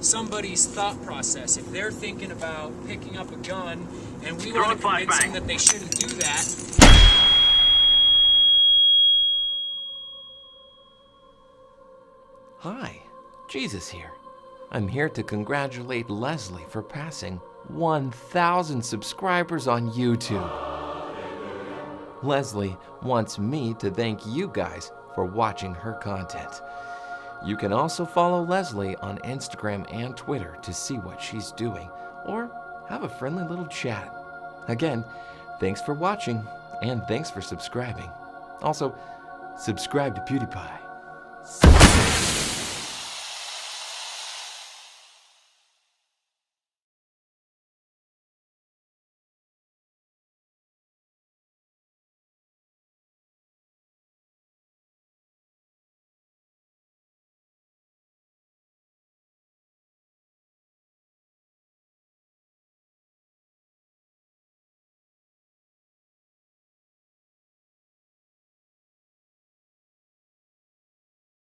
somebody's thought process. If they're thinking about picking up a gun and we want to convince them that they shouldn't do that. Hi, Jesus here. I'm here to congratulate Leslie for passing 1,000 subscribers on YouTube. Leslie wants me to thank you guys for watching her content. You can also follow Leslie on Instagram and Twitter to see what she's doing, or have a friendly little chat. Again, thanks for watching, and thanks for subscribing. Also, subscribe to PewDiePie.